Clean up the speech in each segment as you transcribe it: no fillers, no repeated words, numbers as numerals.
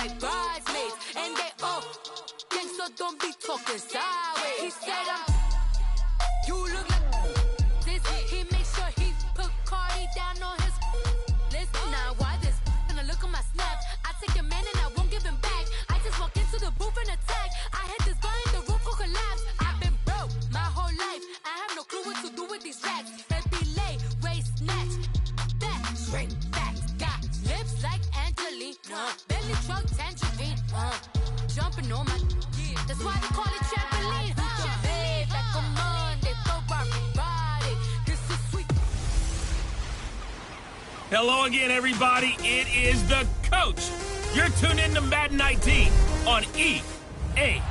like bridesmaids. And they all think so, don't be talking sideways. He said, you look like this. He makes sure he put Cardi down on his list. Now why this? Gonna look on my snap. I take your man and I won't give him back. I just walk into the booth and attack. I hit this guy in the roof will collapse. I've been broke my whole life. I have no clue what to do with these racks. Baby lay, waist snatch. Back, straight back. Got lips like Angelina. Belly truck tangerine. Jumping on my that's why they call it trampoline. Hey, like a Monday, body. This is sweet. Hello again, everybody. It is the coach. You're tuned in to Madden 19 on EA.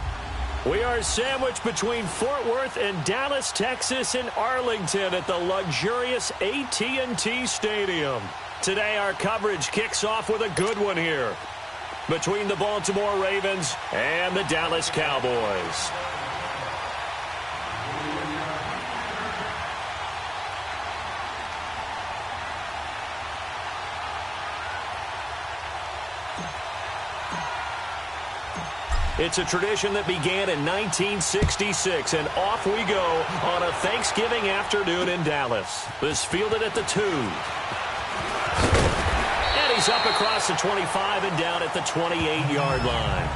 We are sandwiched between Fort Worth and Dallas, Texas, and Arlington at the luxurious AT&T Stadium. Today, our coverage kicks off with a good one here between the Baltimore Ravens and the Dallas Cowboys. It's a tradition that began in 1966, and off we go on a Thanksgiving afternoon in Dallas. This fielded at the 2. And he's up across the 25 and down at the 28-yard line.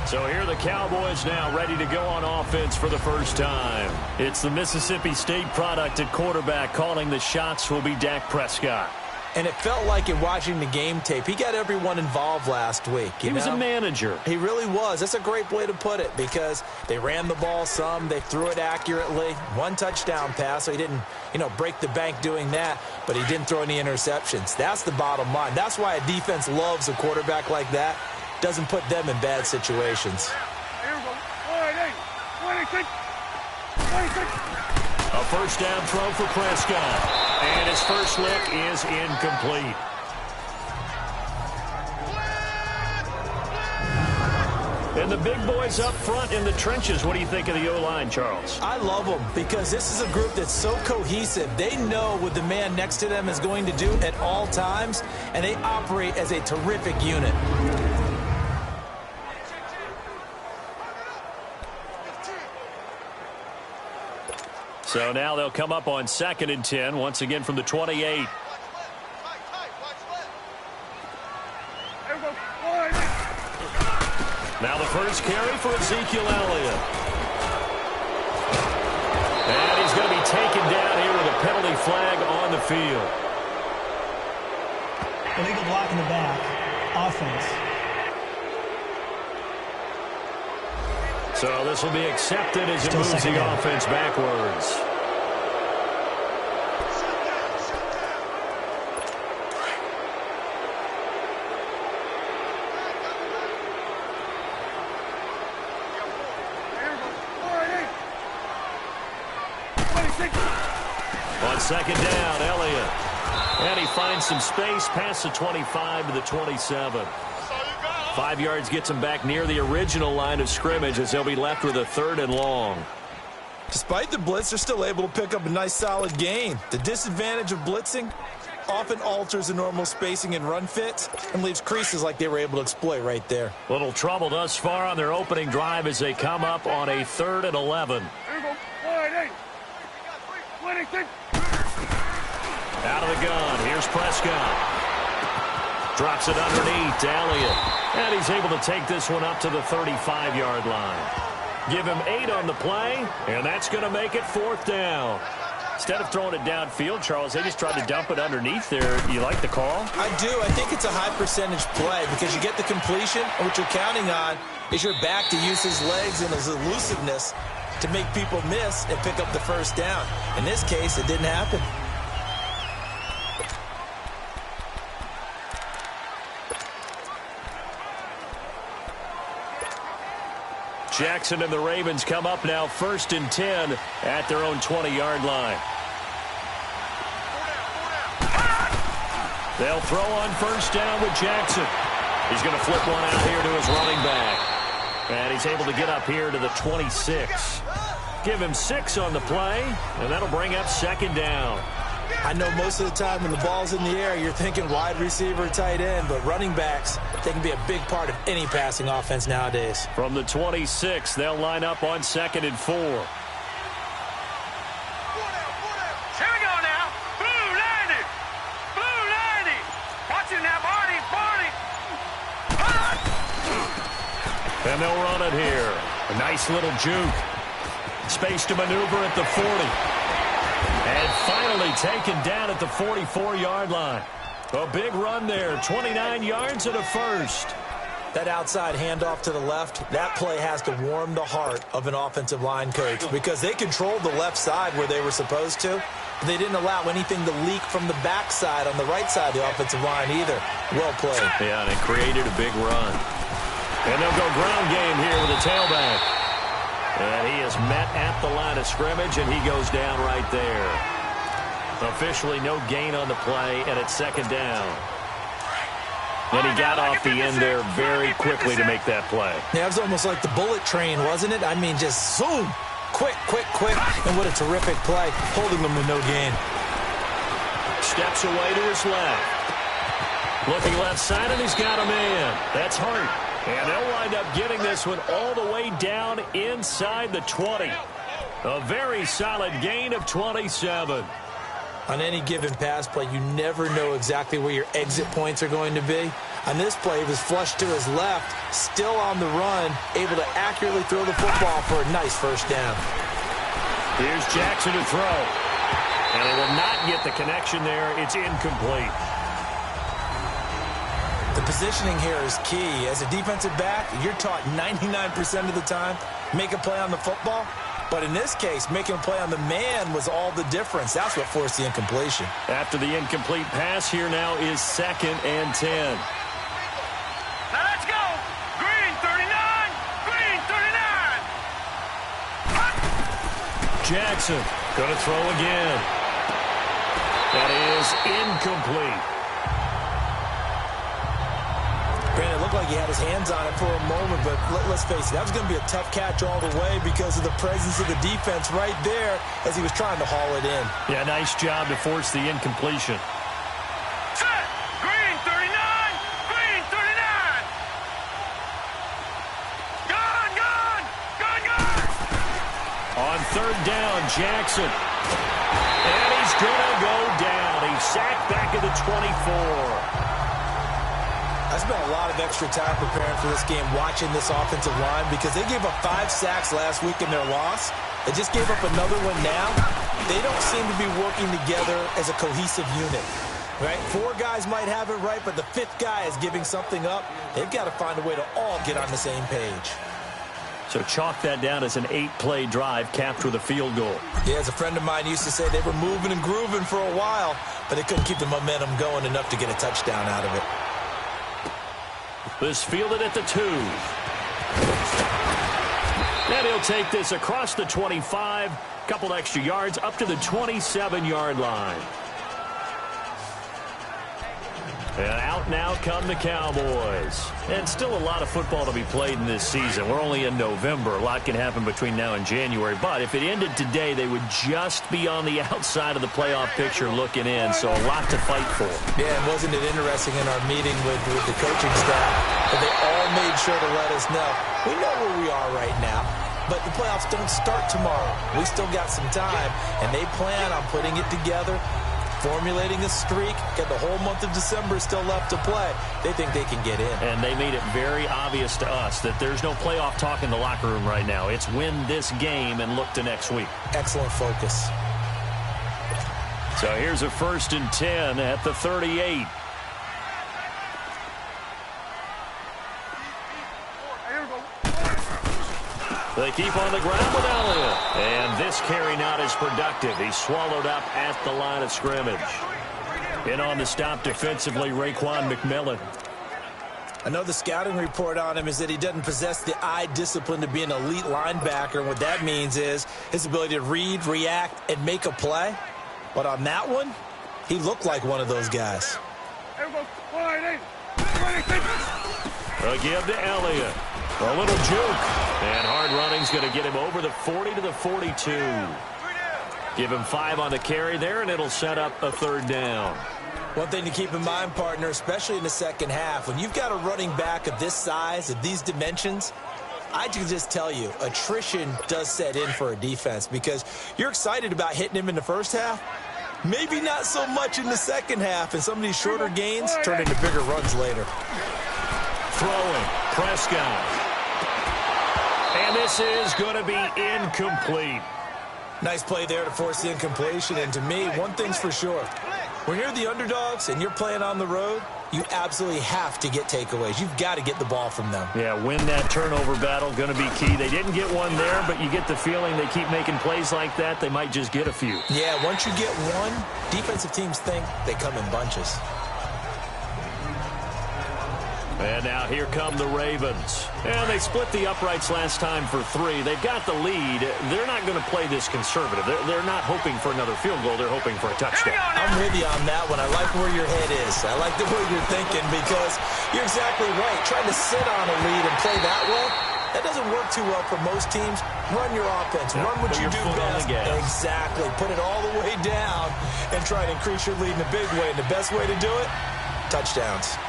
So here are the Cowboys now ready to go on offense for the first time. It's the Mississippi State product at quarterback. Calling the shots will be Dak Prescott. And it felt like in watching the game tape, he got everyone involved last week. He was a manager. He really was. That's a great way to put it because they ran the ball some. They threw it accurately. One touchdown pass, so he didn't, break the bank doing that, but he didn't throw any interceptions. That's the bottom line. That's why a defense loves a quarterback like that. Doesn't put them in bad situations. A first down throw for Prescott. And his first look is incomplete. And the big boys up front in the trenches. What do you think of the O-line, Charles? I love them because this is a group that's so cohesive. They know what the man next to them is going to do at all times, and they operate as a terrific unit. So now they'll come up on 2nd and 10, once again from the 28. Now the first carry for Ezekiel Elliott. And he's going to be taken down here with a penalty flag on the field. Illegal block in the back. Offense. So this will be accepted as it moves the offense backwards. On 2nd down, Elliott. And he finds some space past the 25 to the 27. 5 yards gets him back near the original line of scrimmage as they'll be left with a 3rd and long. Despite the blitz, they're still able to pick up a nice solid gain. The disadvantage of blitzing often alters the normal spacing and run fits and leaves creases like they were able to exploit right there. Little trouble thus far on their opening drive as they come up on a 3rd and 11. Out of the gun, here's Prescott. Drops it underneath to Elliott. And he's able to take this one up to the 35-yard line. Give him 8 on the play, and that's going to make it 4th down. Instead of throwing it downfield, Charles, they just tried to dump it underneath there. You like the call? I do. I think it's a high-percentage play because you get the completion, and what you're counting on is your back to use his legs and his elusiveness to make people miss and pick up the first down. In this case, it didn't happen. Jackson and the Ravens come up now 1st and 10 at their own 20-yard line. They'll throw on 1st down with Jackson. He's going to flip one out here to his running back. And he's able to get up here to the 26. Give him 6 on the play, and that'll bring up 2nd down. I know most of the time when the ball's in the air, you're thinking wide receiver, tight end, but running backs, they can be a big part of any passing offense nowadays. From the 26, they'll line up on 2nd and 4. Here we go now. Blue 90. Blue 90. Watch it now, Barney. And they'll run it here. A nice little juke. Space to maneuver at the 40. And finally taken down at the 44-yard line. A big run there. 29 yards and a first. That outside handoff to the left, that play has to warm the heart of an offensive line coach because they controlled the left side where they were supposed to. But they didn't allow anything to leak from the backside on the right side of the offensive line either. Well played. Yeah, and it created a big run. And they'll go ground game here with a tailback. And he is met at the line of scrimmage, and he goes down right there. Officially no gain on the play, and it's 2nd down. And he got off the end there very quickly to make that play. Yeah, it was almost like the bullet train, wasn't it? I mean, just zoom. Quick. And what a terrific play, holding them to no gain. Steps away to his left. Looking left side, and he's got a man. That's Hart. And they'll wind up getting this one all the way down inside the 20. A very solid gain of 27. On any given pass play, you never know exactly where your exit points are going to be. On this play, he was flushed to his left, still on the run, able to accurately throw the football for a nice first down. Here's Jackson to throw. And he will not get the connection there. It's incomplete. The positioning here is key. As a defensive back, you're taught 99% of the time, make a play on the football. But in this case, making a play on the man was all the difference. That's what forced the incompletion. After the incomplete pass, here now is 2nd and 10. Now let's go. Green 39. Green 39. Jackson going to throw again. That is incomplete. Brandon, it looked like he had his hands on it for a moment, but let's face it, that was going to be a tough catch all the way because of the presence of the defense right there as he was trying to haul it in. Yeah, nice job to force the incompletion. Set. Green 39. Green 39. Gone. On 3rd down, Jackson. And he's going to go down. He's sacked back at the 24. I spent a lot of extra time preparing for this game, watching this offensive line, because they gave up 5 sacks last week in their loss. They just gave up another one now. They don't seem to be working together as a cohesive unit. Right? 4 guys might have it right, but the 5th guy is giving something up. They've got to find a way to all get on the same page. So chalk that down as an 8-play drive capped with a field goal. Yeah, as a friend of mine used to say, they were moving and grooving for a while, but they couldn't keep the momentum going enough to get a touchdown out of it. This fielded at the 2. And he'll take this across the 25. Couple extra yards up to the 27-yard line. And out now come the Cowboys. And still a lot of football to be played in this season. We're only in November. A lot can happen between now and January. But if it ended today, they would just be on the outside of the playoff picture looking in. So a lot to fight for. Yeah, and wasn't it interesting in our meeting with the coaching staff that they all made sure to let us know. We know where we are right now, but the playoffs don't start tomorrow. We still got some time, and they plan on putting it together, formulating a streak, get the whole month of December still left to play. They think they can get in. And they made it very obvious to us that there's no playoff talk in the locker room right now. It's win this game and look to next week. Excellent focus. So here's a 1st and 10 at the 38. They keep on the ground with Elliott. And this carry not as productive. He's swallowed up at the line of scrimmage. In on the stop defensively, Raekwon McMillan. I know the scouting report on him is that he doesn't possess the eye discipline to be an elite linebacker. And what that means is his ability to read, react, and make a play. But on that one, he looked like one of those guys. A give to Elliott. A little juke. And hard running's going to get him over the 40 to the 42. Give him 5 on the carry there, and it'll set up a 3rd down. One thing to keep in mind, partner, especially in the second half, when you've got a running back of this size, of these dimensions, I can just tell you, attrition does set in for a defense because you're excited about hitting him in the first half. Maybe not so much in the second half, and some of these shorter gains turn into bigger runs later. Throwing, Prescott. And this is going to be incomplete. Nice play there to force the incompletion, and to me, one thing's for sure. When you're the underdogs and you're playing on the road, you absolutely have to get takeaways. You've got to get the ball from them. Yeah, win that turnover battle, going to be key. They didn't get one there, but you get the feeling they keep making plays like that, they might just get a few. Yeah, once you get one, defensive teams think they come in bunches. And now here come the Ravens. And they split the uprights last time for 3. They've got the lead. They're not going to play this conservative. They're not hoping for another field goal. They're hoping for a touchdown. I'm with you on that one. I like where your head is. I like the way you're thinking because you're exactly right. Trying to sit on a lead and play that way, that doesn't work too well for most teams. Run your offense. Run what you do best. Exactly. Put it all the way down and try to increase your lead in a big way. And the best way to do it, touchdowns.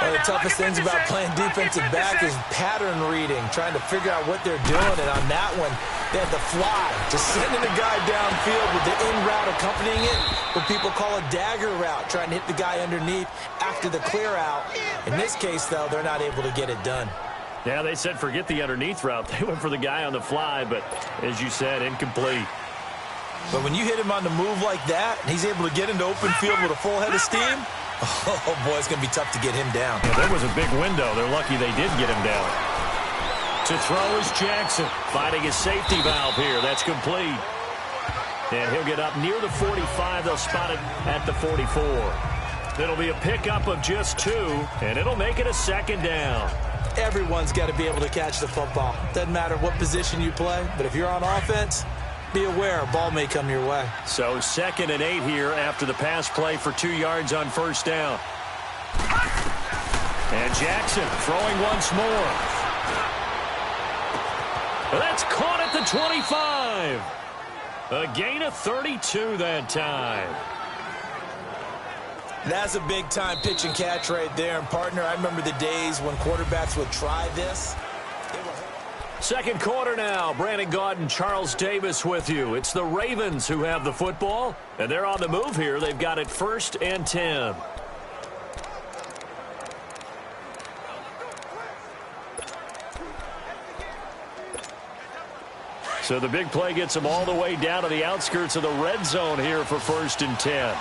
One of the toughest things about playing defensive back is pattern reading, trying to figure out what they're doing. And on that one, they had the fly, just sending a guy downfield with the in route accompanying it, what people call a dagger route, trying to hit the guy underneath after the clear out. In this case, though, they're not able to get it done. Yeah, they said forget the underneath route. They went for the guy on the fly, but as you said, incomplete. But when you hit him on the move like that, and he's able to get into open field with a full head of steam, oh, boy, it's going to be tough to get him down. Yeah, there was a big window. They're lucky they did get him down. To throw is Jackson, finding his safety valve here. That's complete. And he'll get up near the 45. They'll spot it at the 44. It'll be a pickup of just 2, and it'll make it a 2nd down. Everyone's got to be able to catch the football. Doesn't matter what position you play, but if you're on offense, be aware a ball may come your way. So 2nd and 8 here after the pass play for 2 yards on 1st down. And Jackson throwing once more. That's caught at the 25. A gain of 32 that time. That's a big-time pitch and catch right there. And, partner, I remember the days when quarterbacks would try this. 2nd quarter now. Brandon Gaud and Charles Davis with you. It's the Ravens who have the football, and they're on the move here. They've got it 1st and 10. So the big play gets them all the way down to the outskirts of the red zone here for 1st and 10.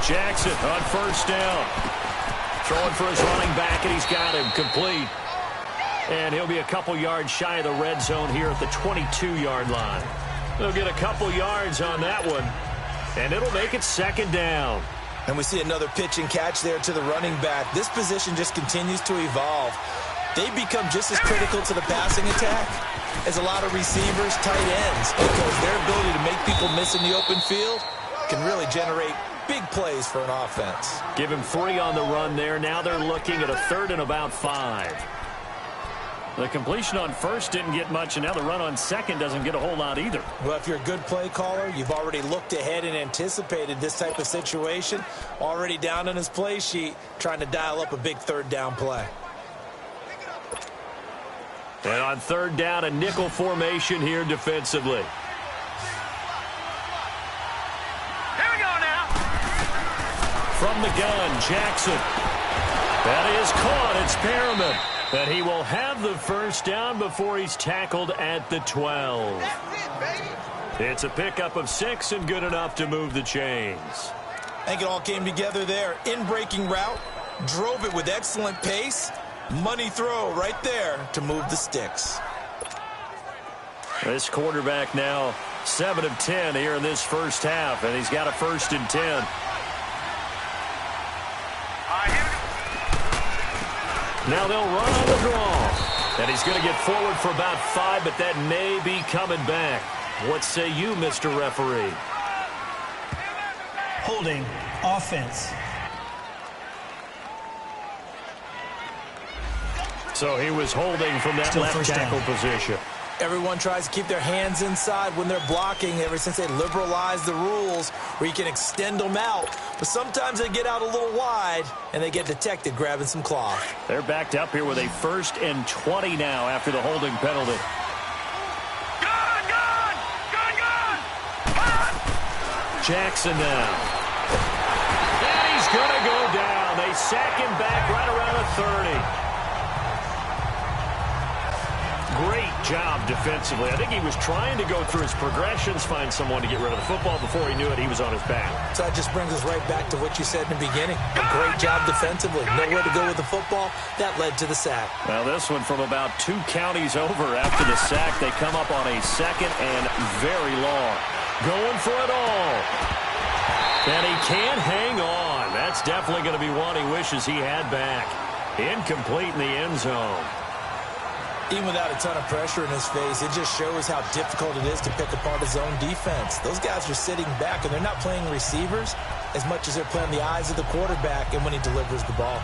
Jackson on 1st down. Throwing for his running back, and he's got him complete. And he'll be a couple yards shy of the red zone here at the 22-yard line. They'll get a couple yards on that one, and it'll make it 2nd down. And we see another pitch and catch there to the running back. This position just continues to evolve. They become just as critical to the passing attack as a lot of receivers, tight ends, because their ability to make people miss in the open field can really generate big plays for an offense. Give him 3 on the run there. Now they're looking at a 3rd and about 5. The completion on 1st didn't get much, and now the run on 2nd doesn't get a whole lot either. Well, if you're a good play caller, you've already looked ahead and anticipated this type of situation. Already down on his play sheet, trying to dial up a big 3rd down play. And on 3rd down, a nickel formation here defensively. From the gun, Jackson. That is caught. It's Perriman. And he will have the 1st down before he's tackled at the 12. It's a pickup of 6 and good enough to move the chains. I think it all came together there. In-breaking route, drove it with excellent pace. Money throw right there to move the sticks. This quarterback now 7 of 10 here in this 1st half, and he's got a 1st and 10. Now they'll run on the draw. And he's going to get forward for about 5, but that may be coming back. What say you, Mr. Referee? Holding, offense. So he was holding from that left tackle position. Everyone tries to keep their hands inside when they're blocking ever since they liberalized the rules where you can extend them out. But sometimes they get out a little wide, and they get detected grabbing some cloth. They're backed up here with a 1st and 20 now after the holding penalty. Jackson now. And he's going to go down. They sack him back right around the 30. Great job defensively. I think he was trying to go through his progressions, find someone to get rid of the football. Before he knew it, he was on his back. So that just brings us right back to what you said in the beginning. A great job defensively. Nowhere to go with the football. That led to the sack. Well, this one from about 2 counties over after the sack. They come up on a 2nd and very long. Going for it all. And he can't hang on. That's definitely going to be one he wishes he had back. Incomplete in the end zone. Even without a ton of pressure in his face, it just shows how difficult it is to pick apart his own defense. Those guys are sitting back, and they're not playing receivers as much as they're playing the eyes of the quarterback and when he delivers the ball.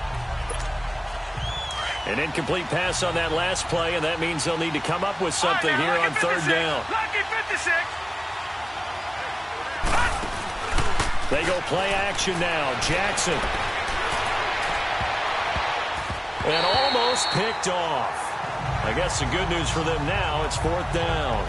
An incomplete pass on that last play, and that means they'll need to come up with something here on 3rd down. They go play action now. Jackson. And almost picked off. I guess the good news for them now, it's 4th down.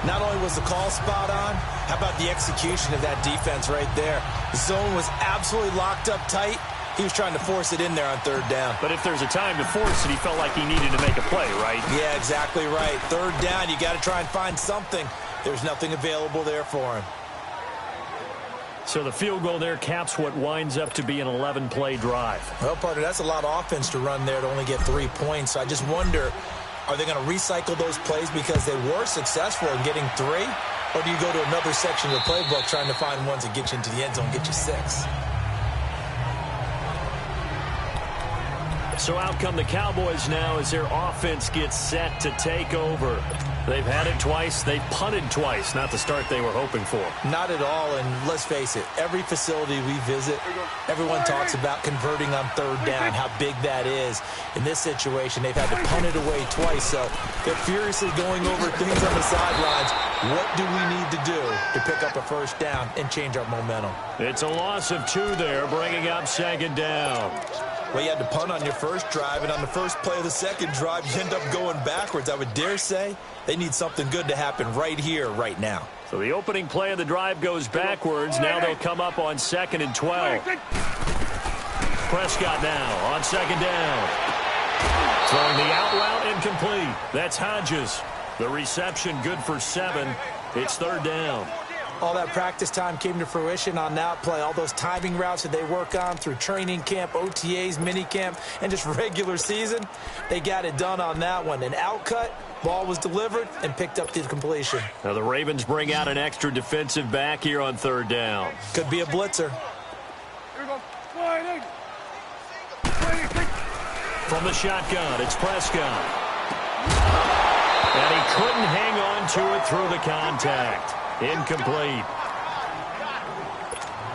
Not only was the call spot on, how about the execution of that defense right there? The zone was absolutely locked up tight. He was trying to force it in there on 3rd down. But if there's a time to force it, he felt like he needed to make a play, right? Yeah, exactly right. 3rd down, you got to try and find something. There's nothing available there for him. So the field goal there caps what winds up to be an 11-play drive. Well, partner, that's a lot of offense to run there to only get 3 points. So I just wonder, are they going to recycle those plays because they were successful in getting 3? Or do you go to another section of the playbook trying to find ones that get you into the end zone, get you 6? So out come the Cowboys now as their offense gets set to take over. They've had it twice. They've punted twice. Not the start they were hoping for. Not at all, and let's face it, every facility we visit, everyone talks about converting on 3rd down, how big that is. In this situation, they've had to punt it away twice, so they're furiously going over things on the sidelines. What do we need to do to pick up a 1st down and change our momentum? It's a loss of 2 there, bringing up 2nd down. Well, you had to punt on your first drive, and on the first play of the second drive, you end up going backwards. I would dare say they need something good to happen right here, right now. So the opening play of the drive goes backwards. Now they'll come up on 2nd and 12. Prescott now on 2nd down. Throwing the out route incomplete. That's Hodges. The reception good for 7. It's 3rd down. All that practice time came to fruition on that play. All those timing routes that they work on through training camp, OTAs, minicamp, and just regular season, they got it done on that one. An outcut, ball was delivered, and picked up the completion. Now the Ravens bring out an extra defensive back here on 3rd down. Could be a blitzer. From the shotgun, it's Prescott. And he couldn't hang on to it through the contact. Incomplete.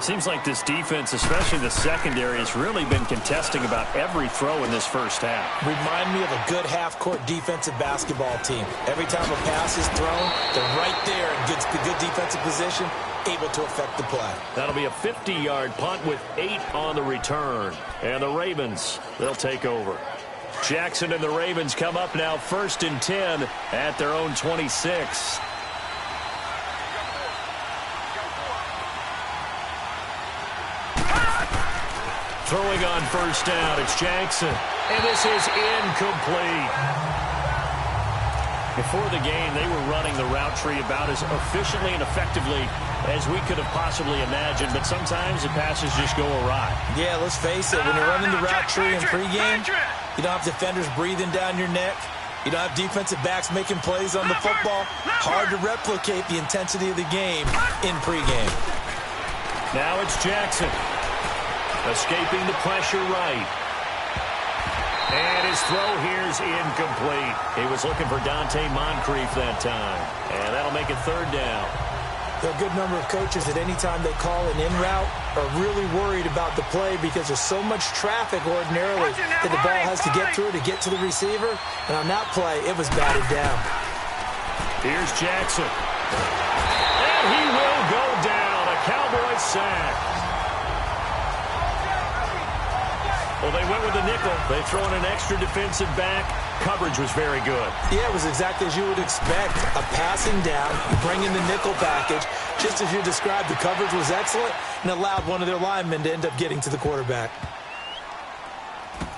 Seems like this defense, especially the secondary, has really been contesting about every throw in this first half. Remind me of a good half-court defensive basketball team. Every time a pass is thrown, they're right there in good defensive position, able to affect the play. That'll be a 50-yard punt with 8 on the return. And the Ravens, they'll take over. Jackson and the Ravens come up now 1st and 10 at their own 26. Throwing on 1st down, it's Jackson. And this is incomplete. Before the game, they were running the route tree about as efficiently and effectively as we could have possibly imagined, but sometimes the passes just go awry. Yeah, let's face it, when you're running the route tree in pregame, you don't have defenders breathing down your neck. You don't have defensive backs making plays on the football. Hard to replicate the intensity of the game in pregame. Now it's Jackson. Escaping the pressure right. And his throw here is incomplete. He was looking for Dante Moncrief that time. And that'll make it 3rd down. There are a good number of coaches that any time they call an in route are really worried about the play because there's so much traffic ordinarily that the ball has to get through to get to the receiver. And on that play, it was batted down. Here's Jackson. And he will go down. A Cowboys sack. Well, they went with the nickel. They throw in an extra defensive back. Coverage was very good. Yeah, it was exactly as you would expect. A passing down, you bring in the nickel package. Just as you described, the coverage was excellent and allowed one of their linemen to end up getting to the quarterback.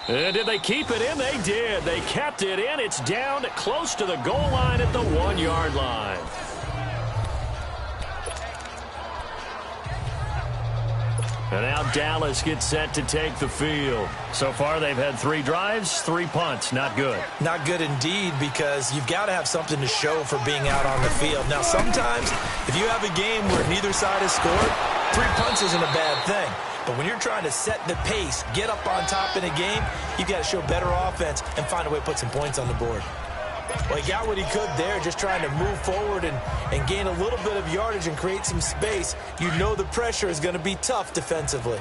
And did they keep it in? They did. They kept it in. It's down close to the goal line at the 1-yard line. And now Dallas gets set to take the field. So far, they've had 3 drives, 3 punts. Not good. Not good indeed, because you've got to have something to show for being out on the field. Now, sometimes, if you have a game where neither side has scored, 3 punts isn't a bad thing. But when you're trying to set the pace, get up on top in a game, you've got to show better offense and find a way to put some points on the board. Well, he got what he could there, just trying to move forward and gain a little bit of yardage and create some space. You know the pressure is going to be tough defensively.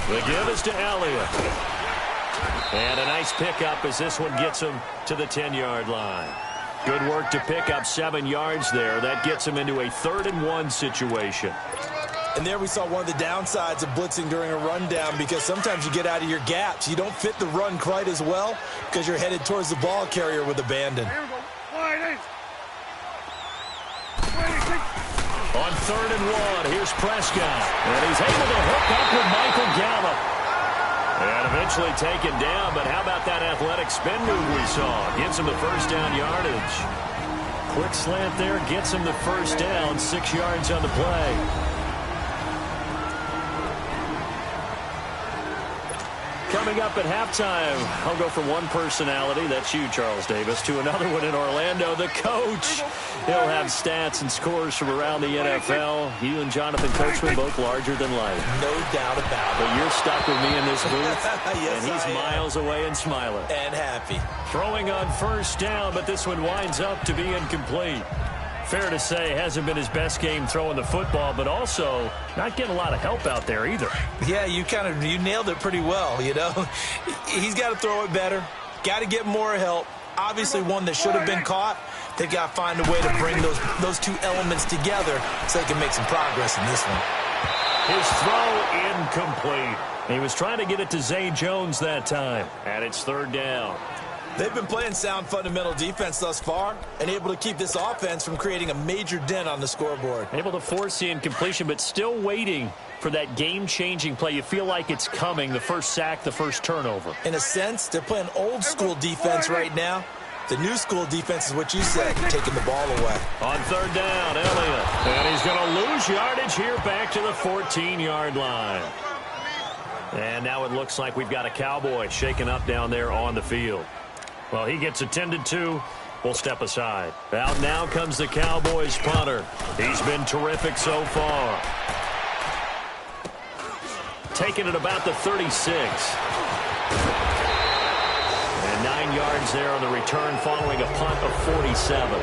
The give is to Elliott. And a nice pickup as this one gets him to the 10-yard line. Good work to pick up 7 yards there. That gets him into a 3rd-and-1 situation. And there we saw one of the downsides of blitzing during a rundown, because sometimes you get out of your gaps. You don't fit the run quite as well because you're headed towards the ball carrier with abandon. On 3rd-and-1, here's Prescott. And he's able to hook up with Michael Gallup. And eventually taken down, but how about that athletic spin move we saw? Gets him the first down yardage. Quick slant there, gets him the first down, 6 yards on the play. Coming up at halftime, I'll go from one personality, that's you, Charles Davis, to another one in Orlando, the coach. He'll have stats and scores from around the NFL. You and Jonathan Coachman, both larger than life. No doubt about it. But you're stuck with me in this booth, yes, and he's miles away and smiling. And happy. Throwing on first down, but this one winds up to be incomplete. Fair to say, hasn't been his best game throwing the football, but also not getting a lot of help out there either. Yeah, you nailed it pretty well, you know. He's got to throw it better, got to get more help. Obviously one that should have been caught. They've got to find a way to bring those 2 elements together so they can make some progress in this one. His throw incomplete. He was trying to get it to Zay Jones that time, and it's 3rd down. They've been playing sound fundamental defense thus far and able to keep this offense from creating a major dent on the scoreboard. Able to force the incompletion, but still waiting for that game-changing play. You feel like it's coming, the first sack, the first turnover. In a sense, they're playing old-school defense right now. The new school defense is what you said, taking the ball away. On 3rd down, Elliott. And he's going to lose yardage here back to the 14-yard line. And now it looks like we've got a Cowboy shaken up down there on the field. Well, he gets attended to. We'll step aside. Out now comes the Cowboys punter. He's been terrific so far. Taking it about the 36. And 9 yards there on the return following a punt of 47.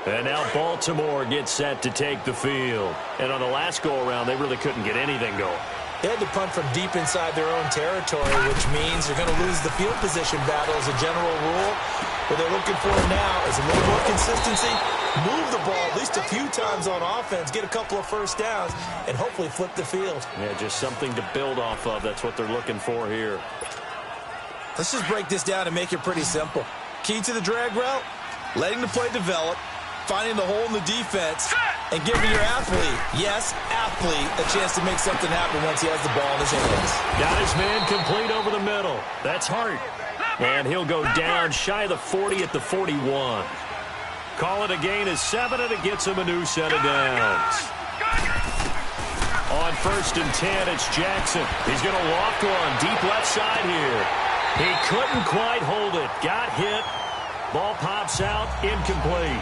And now Baltimore gets set to take the field. And on the last go-around, they really couldn't get anything going. They had to punt from deep inside their own territory, which means they're going to lose the field position battle as a general rule. What they're looking for now is a little more consistency, move the ball at least a few times on offense, get a couple of first downs, and hopefully flip the field. Yeah, just something to build off of. That's what they're looking for here. Let's just break this down and make it pretty simple. Key to the drag route, letting the play develop, finding the hole in the defense, and giving your athlete, yes, athlete, a chance to make something happen once he has the ball in his hands. Got his man complete over the middle. That's Hart. And he'll go down shy of the 40 at the 41. Call it a gain of 7, and it gets him a new set of downs. On 1st and 10, it's Jackson. He's going to loft one deep left side here. He couldn't quite hold it. Got hit. Ball pops out, incomplete.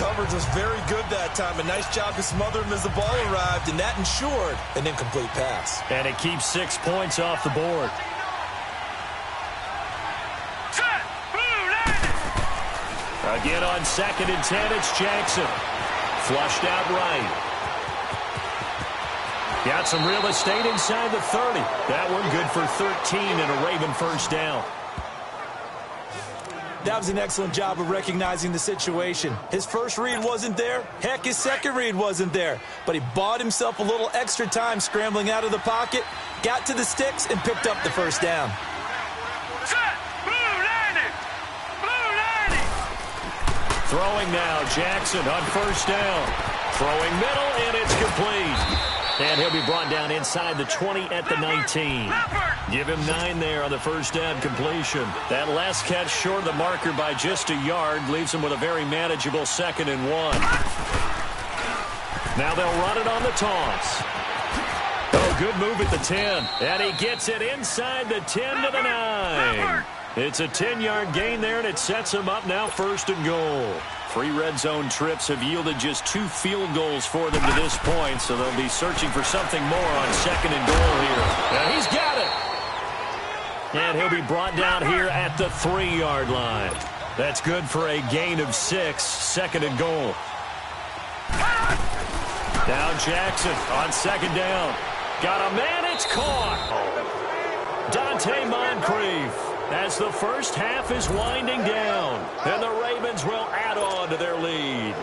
coverage was very good that time. A nice job to smother him as the ball arrived, and that ensured an incomplete pass. And it keeps 6 points off the board. Again on 2nd and 10, it's Jackson. Flushed out right. Got some real estate inside the 30. That one good for 13 and a Raven first down. That was an excellent job of recognizing the situation. His first read wasn't there. Heck, his second read wasn't there. But he bought himself a little extra time scrambling out of the pocket, got to the sticks, and picked up the first down. Throwing now, Jackson on first down. Throwing middle, and it's complete. And he'll be brought down inside the 20 at the 19. Give him 9 there on the first down completion. That last catch short of the marker by just a yard leaves him with a very manageable 2nd and 1. Now they'll run it on the toss. Oh, good move at the 10. And he gets it inside the 10 to the 9. It's a 10-yard gain there, and it sets him up now 1st and goal. 3 red zone trips have yielded just 2 field goals for them to this point, so they'll be searching for something more on 2nd and goal here. Now he's got it. And he'll be brought down here at the 3-yard line. That's good for a gain of 6, 2nd and goal. Now Jackson on 2nd down. Got a man, it's caught. Dante Moncrief. As the first half is winding down, and the Ravens will add on to their lead.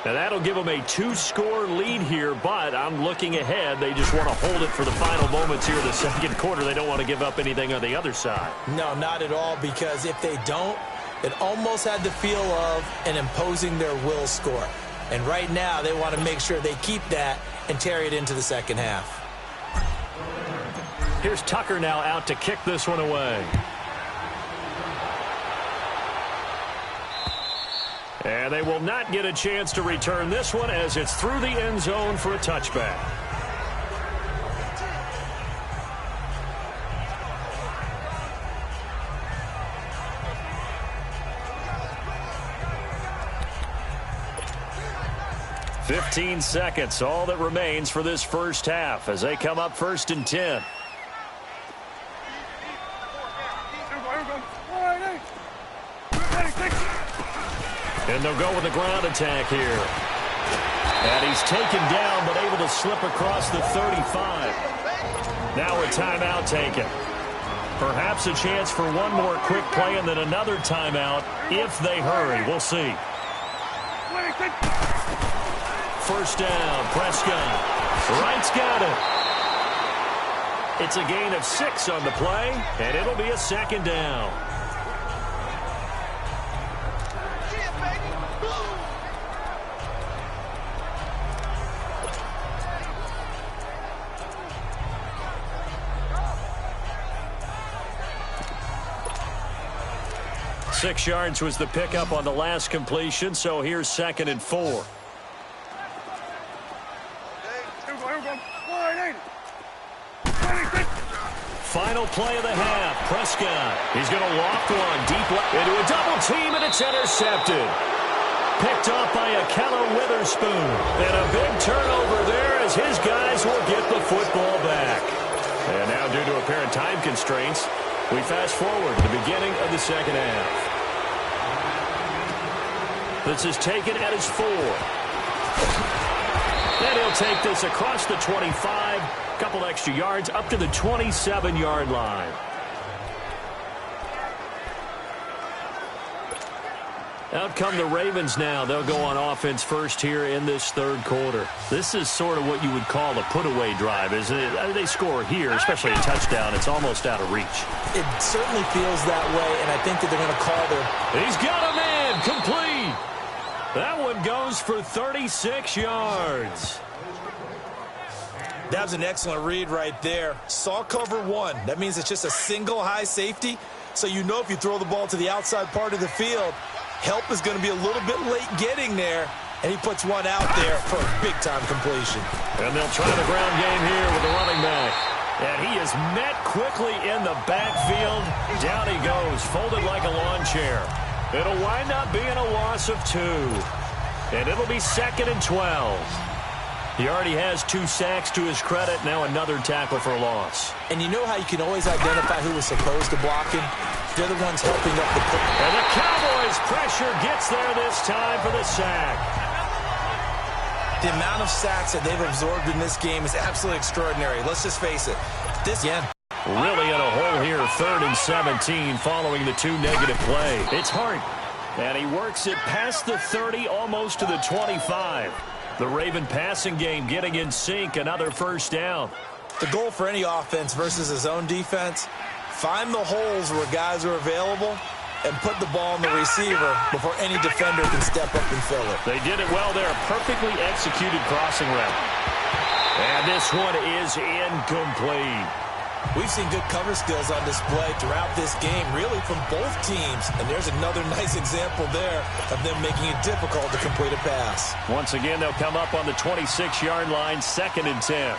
And that'll give them a 2-score lead here, but I'm looking ahead. They just want to hold it for the final moments here in the second quarter. They don't want to give up anything on the other side. No, not at all, because if they don't, it almost had the feel of an imposing their will score. And right now, they want to make sure they keep that and carry it into the second half. Here's Tucker now out to kick this one away. And they will not get a chance to return this one as it's through the end zone for a touchback. "15 seconds, all that remains for this first half as they come up 1st and 10. And they'll go with the ground attack here. And he's taken down, but able to slip across the 35. Now a timeout taken. Perhaps a chance for one more quick play and then another timeout if they hurry. We'll see. First down, Prescott. Wright's got it. It's a gain of 6 on the play, and it'll be a 2nd down. Six yards was the pickup on the last completion, so here's 2nd and 4. Final play of the half. Prescott. He's going to loft one deep left into a double team, and it's intercepted. Picked off by Akello Witherspoon. And a big turnover there as his guys will get the football back. And now, due to apparent time constraints, we fast forward to the beginning of the second half. This is taken at his 4. And he'll take this across the 25. Couple extra yards up to the 27-yard line. Out come the Ravens now. They'll go on offense first here in this third quarter. This is sort of what you would call a put-away drive, isn't it? They score here, especially a touchdown. It's almost out of reach. It certainly feels that way, and I think that they're going to call their... He's got a man complete. That one goes for 36 yards. That was an excellent read right there. Saw cover 1. That means it's just a single high safety. So you know if you throw the ball to the outside part of the field, help is going to be a little bit late getting there. And he puts one out there for a big-time completion. And they'll try the ground game here with the running back. And he is met quickly in the backfield. Down he goes, folded like a lawn chair. It'll wind up being a loss of 2. And it'll be 2nd and 12. He already has 2 sacks to his credit. Now another tackle for a loss. And you know how you can always identify who was supposed to block him? They're the ones helping up the play. And the Cowboys' pressure gets there this time for the sack. The amount of sacks that they've absorbed in this game is absolutely extraordinary. Let's just face it. This again. Really in a hole here, 3rd and 17 following the 2 negative plays. It's Hart. And he works it past the 30, almost to the 25. The Raven passing game getting in sync, another first down. The goal for any offense versus his own defense, find the holes where guys are available and put the ball in the receiver before any defender can step up and fill it. They did it well there. Perfectly executed crossing route. And this one is incomplete. We've seen good cover skills on display throughout this game, really from both teams. And there's another nice example there of them making it difficult to complete a pass. Once again, they'll come up on the 26-yard line, 2nd and 10.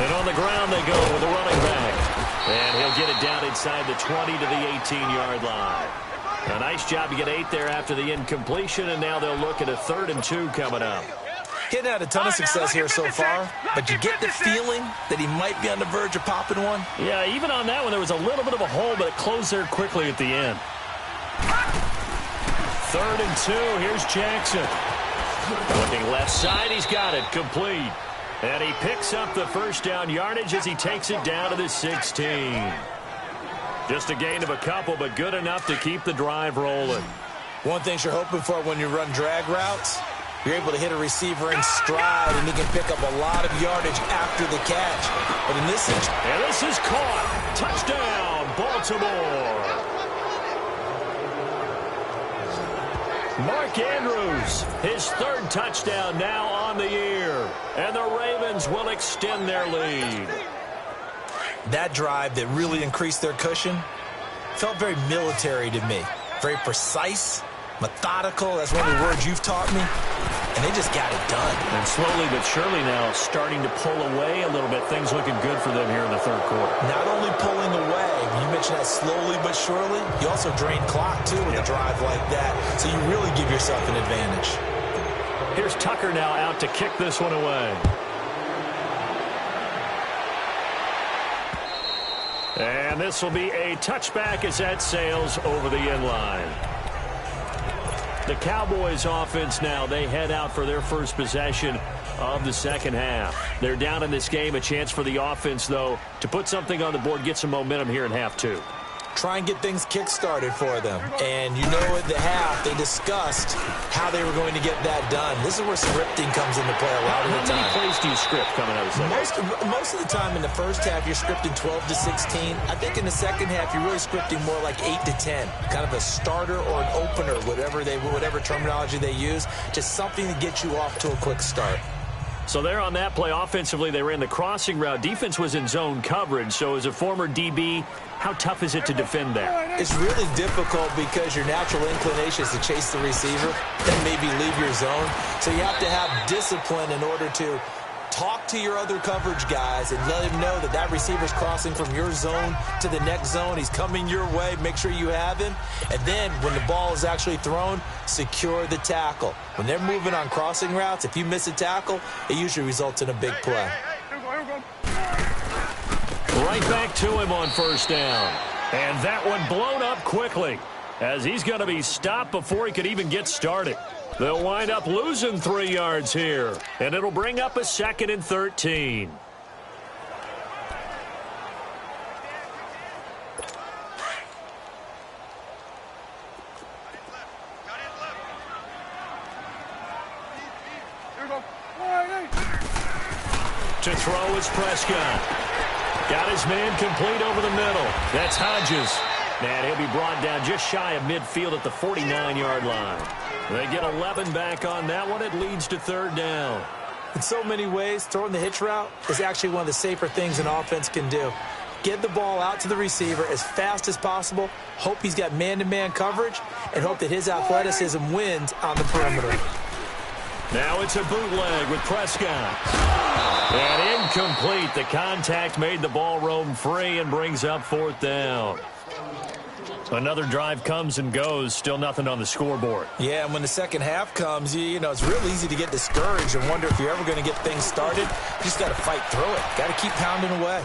And on the ground they go with the running back. And he'll get it down inside the 20 to the 18-yard line. A nice job to get 8 there after the incompletion, and now they'll look at a 3rd and 2 coming up. Getting had a ton of success here so far, but you get the feeling that he might be on the verge of popping one. Yeah, even on that one, there was a little bit of a hole, but it closed there quickly at the end. 3rd and 2, here's Jackson. Looking left side, he's got it, complete. And he picks up the first down yardage as he takes it down to the 16. Just a gain of a couple, but good enough to keep the drive rolling. One thing you're hoping for when you run drag routes, you're able to hit a receiver in stride, and he can pick up a lot of yardage after the catch. But in this situation... And this is caught. Touchdown, Baltimore. Mark Andrews, his 3rd touchdown now on the year. And the Ravens will extend their lead. That drive that really increased their cushion felt very military to me. Very precise, methodical. That's one of the words you've taught me. And they just got it done. And slowly but surely now starting to pull away a little bit. Things looking good for them here in the 3rd quarter. Not only pulling away, you mentioned that slowly but surely, you also drain clock, too, with a drive like that. So you really give yourself an advantage. Here's Tucker now out to kick this one away. And this will be a touchback as that sails over the end line. The Cowboys offense now, they head out for their first possession of the 2nd half. They're down in this game. A chance for the offense, though, to put something on the board, get some momentum here in half 2. Try and get things kick-started for them. And you know at the half, they discussed how they were going to get that done. This is where scripting comes into play a lot of the time. How many plays do you script coming out of the second? Most of the time in the first half, you're scripting 12 to 16. I think in the second half, you're really scripting more like 8 to 10. Kind of a starter or an opener, whatever terminology they use. Just something to get you off to a quick start. So there on that play, offensively, they ran the crossing route. Defense was in zone coverage. So as a former DB, how tough is it to defend there? It's really difficult because your natural inclination is to chase the receiver and maybe leave your zone. So you have to have discipline in order to talk to your other coverage guys and let him know that that receiver's crossing from your zone to the next zone. He's coming your way. Make sure you have him. And then when the ball is actually thrown, secure the tackle. When they're moving on crossing routes, if you miss a tackle, it usually results in a big play. Right back to him on first down. And that one blown up quickly as he's going to be stopped before he could even get started. They'll wind up losing 3 yards here, and it'll bring up a 2nd and 13. To throw is Prescott. Got his man complete over the middle. That's Hodges. And he'll be brought down just shy of midfield at the 49-yard line. They get 11 back on that one. It leads to 3rd down. In so many ways, throwing the hitch route is actually one of the safer things an offense can do. Get the ball out to the receiver as fast as possible, hope he's got man-to-man coverage, and hope that his athleticism wins on the perimeter. Now it's a bootleg with Prescott. And incomplete. The contact made the ball roam free and brings up 4th down. Another drive comes and goes. Still nothing on the scoreboard. Yeah, and when the second half comes, you know, it's real easy to get discouraged and wonder if you're ever going to get things started. You just got to fight through it. Got to keep pounding away.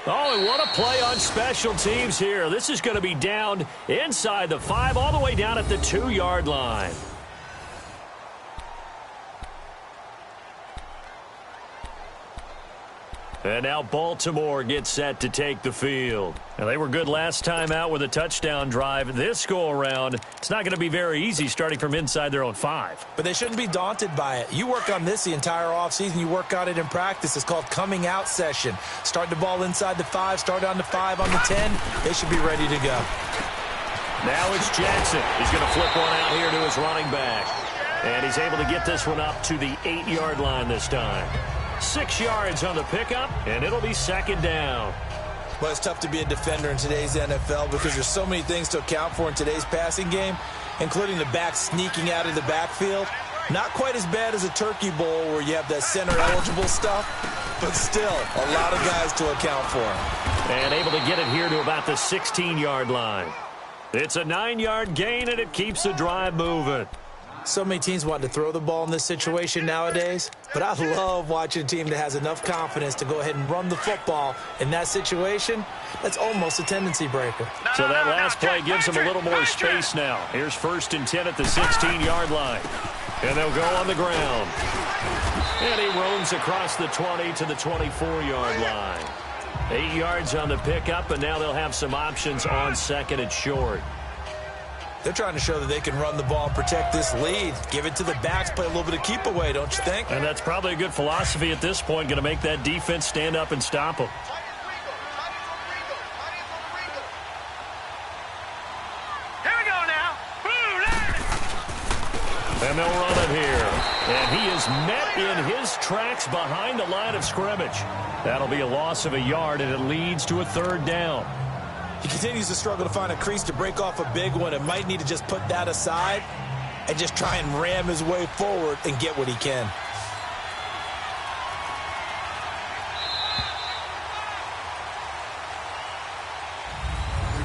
Oh, and what a play on special teams here. This is going to be down inside the 5, all the way down at the 2-yard line. And now Baltimore gets set to take the field. And they were good last time out with a touchdown drive. This go-around, it's not going to be very easy starting from inside their own 5. But they shouldn't be daunted by it. You work on this the entire offseason. You work on it in practice. It's called coming out session. Start the ball inside the 5, start on the 5, on the 10. They should be ready to go. Now it's Jackson. He's going to flip one out here to his running back. And he's able to get this one up to the 8-yard line this time. 6 yards on the pickup, and it'll be 2nd down. Well, it's tough to be a defender in today's NFL because there's so many things to account for in today's passing game, including the back sneaking out of the backfield. Not quite as bad as a turkey bowl where you have that center-eligible stuff, but still a lot of guys to account for. And able to get it here to about the 16-yard line. It's a 9-yard gain, and it keeps the drive moving. So many teams want to throw the ball in this situation nowadays, but I love watching a team that has enough confidence to go ahead and run the football in that situation. That's almost a tendency breaker. So that last play gives them a little more space now. Here's 1st and 10 at the 16-yard line. And they'll go on the ground. And he roams across the 20 to the 24-yard line. 8 yards on the pickup, and now they'll have some options on 2nd and short. They're trying to show that they can run the ball and protect this lead. Give it to the backs, play a little bit of keep away, don't you think? And that's probably a good philosophy at this point, going to make that defense stand up and stop them. Here we go now. And they'll run it here. And he is met in his tracks behind the line of scrimmage. That'll be a loss of a yard, and it leads to a 3rd down. He continues to struggle to find a crease to break off a big one and might need to just put that aside and just try and ram his way forward and get what he can.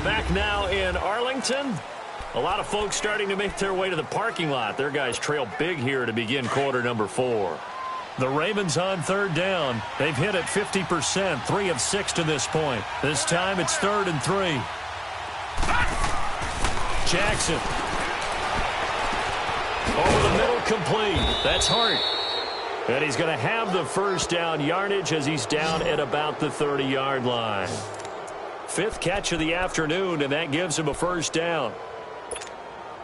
Back now in Arlington. A lot of folks starting to make their way to the parking lot. Their guys trail big here to begin quarter number 4. The Ravens on 3rd down. They've hit it 50%, 3 of 6 to this point. This time it's 3rd and 3. Jackson. Over the middle, complete. That's Hart. And he's going to have the 1st down yardage as he's down at about the 30-yard line. 5th catch of the afternoon, and that gives him a 1st down.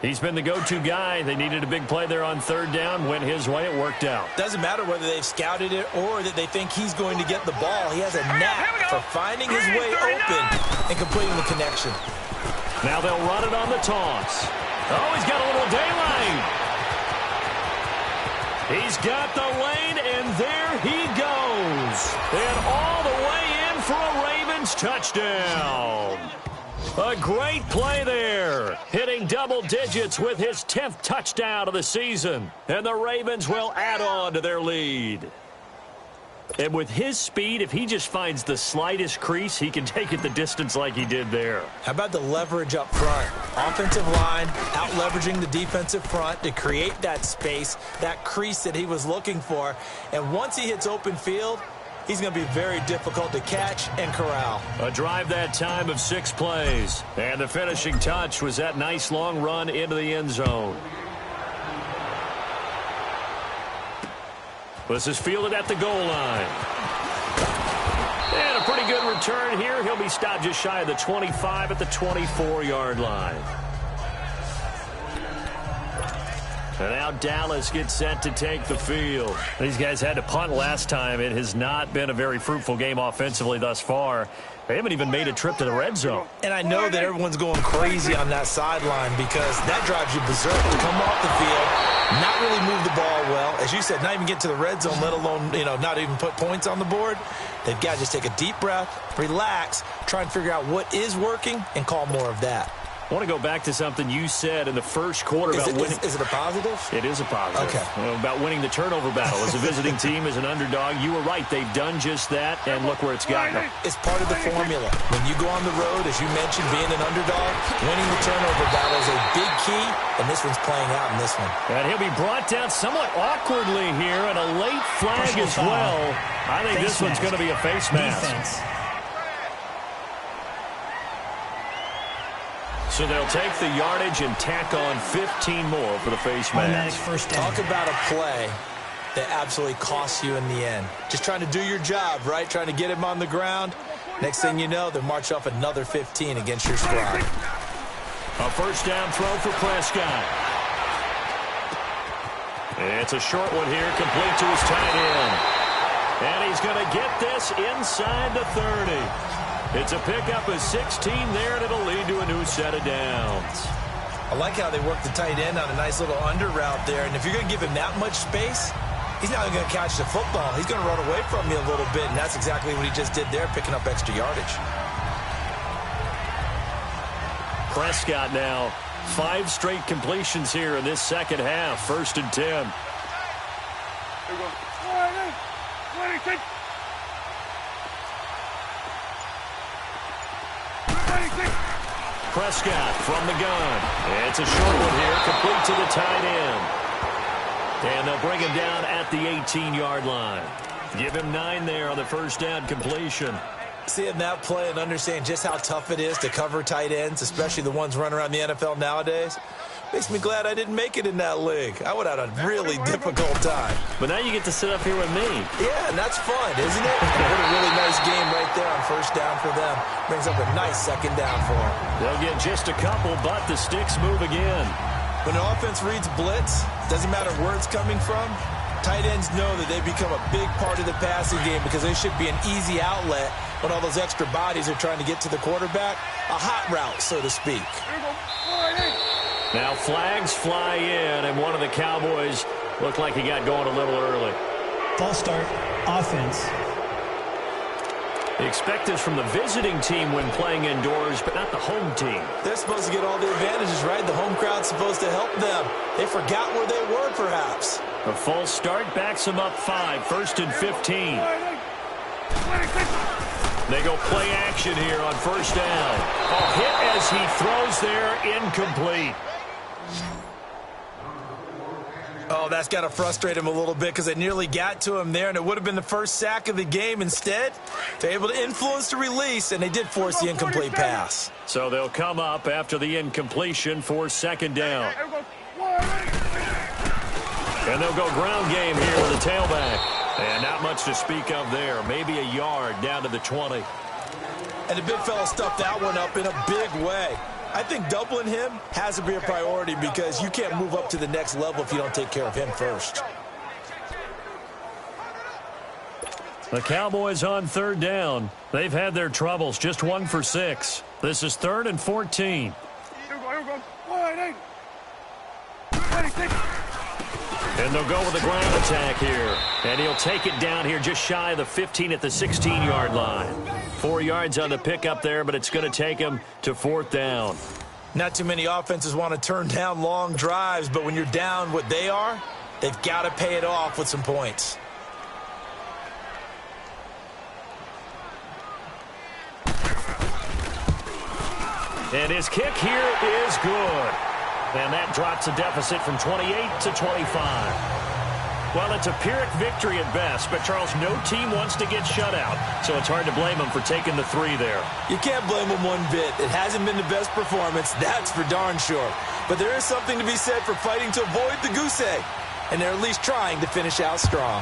He's been the go-to guy. They needed a big play there on 3rd down. Went his way. It worked out. Doesn't matter whether they've scouted it or that they think he's going to get the ball. He has a knack for finding his way open and completing the connection. Now they'll run it on the toss. Oh, he's got a little daylight. He's got the lane, and there he goes. And all the way in for a Ravens touchdown. A great play there, hitting double digits with his 10th touchdown of the season. And the Ravens will add on to their lead. And with his speed, if he just finds the slightest crease, he can take it the distance like he did there. How about the leverage up front? Offensive line out leveraging the defensive front to create that space, that crease that he was looking for. And once he hits open field, he's going to be very difficult to catch and corral. A drive that time of 6 plays. And the finishing touch was that nice long run into the end zone. This is fielded at the goal line. And a pretty good return here. He'll be stopped just shy of the 25 at the 24-yard line. And now Dallas gets set to take the field. These guys had to punt last time. It has not been a very fruitful game offensively thus far. They haven't even made a trip to the red zone. And I know that everyone's going crazy on that sideline because that drives you berserk to come off the field, not really move the ball well. As you said, not even get to the red zone, let alone, not even put points on the board. They've got to just take a deep breath, relax, try and figure out what is working, and call more of that. I want to go back to something you said in the first quarter about winning. Is it a positive? It is a positive. Okay. About winning the turnover battle. As a visiting team, as an underdog, you were right. They've done just that, and look where it's gotten them. It's part of the formula. When you go on the road, as you mentioned, being an underdog, winning the turnover battle is a big key, and this one's playing out in this one. And he'll be brought down somewhat awkwardly here, and a late flag as well. I think this one's going to be a face mask. Defense. So they'll take the yardage and tack on 15 more for the face Automatic mask. first down. Talk about a play that absolutely costs you in the end. Just trying to do your job, right? Trying to get him on the ground. Next thing you know, they'll march off another 15 against your squad. A first down throw for Prescott. It's a short one here, complete to his tight end. And he's going to get this inside the 30. It's a pickup of 16 there, and it'll lead to a new set of downs. I like how they work the tight end on a nice little under route there. And if you're going to give him that much space, he's not going to catch the football. He's going to run away from you a little bit, and that's exactly what he just did there, picking up extra yardage. Prescott now, 5 straight completions here in this second half. 1st and 10. Here we go. 26. Prescott from the gun. It's a short one here, complete to the tight end. And they'll bring him down at the 18-yard line. Give him 9 there on the first down completion. Seeing that play and understanding just how tough it is to cover tight ends, especially the ones running around the NFL nowadays, makes me glad I didn't make it in that league. I would have had a really difficult time. But now you get to sit up here with me. Yeah, and that's fun, isn't it? What a really nice game right there on first down for them. Brings up a nice second down for them. They'll get just a couple, but the sticks move again. When an offense reads blitz, doesn't matter where it's coming from, tight ends know that they become a big part of the passing game because they should be an easy outlet when all those extra bodies are trying to get to the quarterback. A hot route, so to speak. Now flags fly in, and one of the Cowboys looked like he got going a little early. False start. Offense. They expect this from the visiting team when playing indoors, but not the home team. They're supposed to get all the advantages, right? The home crowd's supposed to help them. They forgot where they were, perhaps. A false start backs them up 5, 1st and 15. They go play action here on first down. A hit as he throws there, incomplete. Oh, that's got to frustrate him a little bit because they nearly got to him there, and it would have been the first sack of the game. Instead, they're able to influence the release, and they did force the incomplete pass. So they'll come up after the incompletion for second down. And they'll go ground game here with the tailback. And not much to speak of there. Maybe a yard down to the 20. And the big fella stuffed that one up in a big way. I think doubling him has to be a priority because you can't move up to the next level if you don't take care of him first. The Cowboys on third down. They've had their troubles, just 1 for 6. This is 3rd and 14. And they'll go with a ground attack here. And he'll take it down here just shy of the 15 at the 16-yard line. 4 yards on the pickup there, but it's going to take him to 4th down. Not too many offenses want to turn down long drives, but when you're down what they are, they've got to pay it off with some points. And his kick here is good. And that drops a deficit from 28 to 25. Well, it's a Pyrrhic victory at best, but, Charles, no team wants to get shut out, so it's hard to blame them for taking the 3 there. You can't blame them one bit. It hasn't been the best performance, that's for darn sure. But there is something to be said for fighting to avoid the goose egg, and they're at least trying to finish out strong.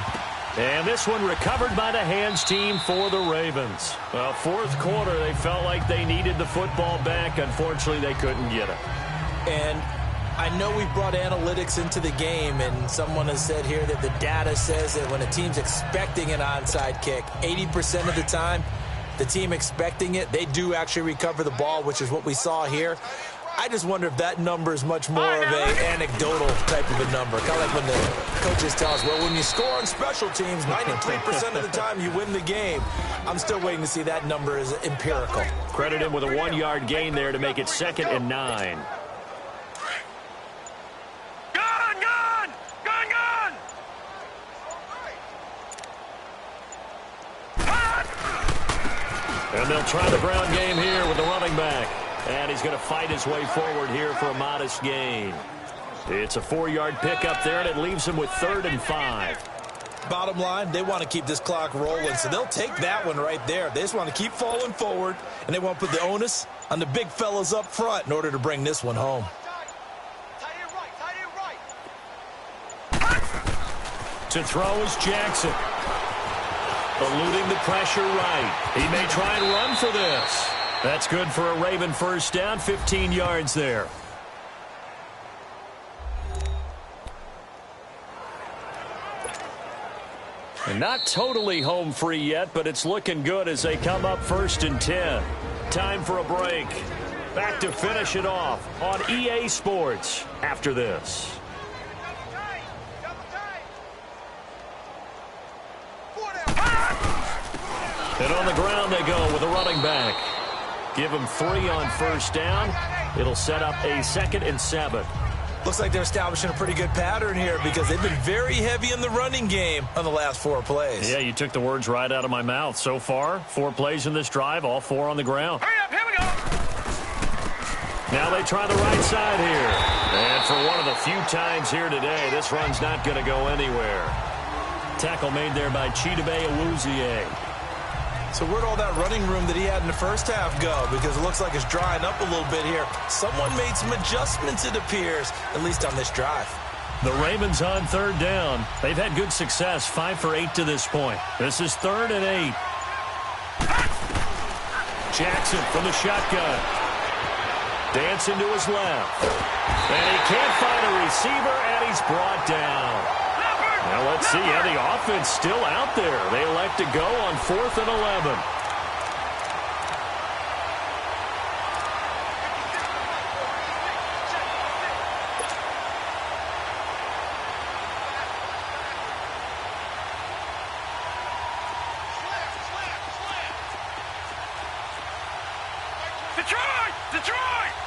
And this one recovered by the hands team for the Ravens. Well, 4th quarter, they felt like they needed the football back. Unfortunately, they couldn't get it. And I know we brought analytics into the game, and someone has said here that the data says that when a team's expecting an onside kick, 80% of the time, the team expecting it, they do actually recover the ball, which is what we saw here. I just wonder if that number is much more of an anecdotal type of a number. Kind of like when the coaches tell us, well, when you score on special teams, 93% of the time you win the game. I'm still waiting to see that number as empirical. Credit him with a 1-yard gain there to make it 2nd and 9. Gun, gun! Gun, gun! And they'll try the ground game here with the running back. And he's going to fight his way forward here for a modest gain. It's a 4-yard pickup there, and it leaves him with 3rd and 5. Bottom line, they want to keep this clock rolling, so they'll take that one right there. They just want to keep falling forward, and they want to put the onus on the big fellas up front in order to bring this one home. To throw is Jackson. Eluding the pressure right. He may try and run for this. That's good for a Raven first down, 15 yards there. And not totally home free yet, but it's looking good as they come up 1st and 10. Time for a break. Back to finish it off on EA Sports after this. And on the ground they go with a running back. Give him 3 on first down. It'll set up a 2nd and 7. Looks like they're establishing a pretty good pattern here because they've been very heavy in the running game on the last 4 plays. Yeah, you took the words right out of my mouth. So far, 4 plays in this drive, all 4 on the ground. Hurry up, here we go! Now they try the right side here. And for one of the few times here today, this run's not going to go anywhere. Tackle made there by Chidobe Awuzie. So where'd all that running room that he had in the first half go? Because it looks like it's drying up a little bit here. Someone made some adjustments, it appears, at least on this drive. The Ravens on 3rd down. They've had good success, 5 for 8 to this point. This is 3rd and 8. Jackson from the shotgun. Dancing to his left. And he can't find a receiver, and he's brought down. Now let's see. Yeah, the offense still out there. They elect to go on 4th and 11. Detroit! Detroit!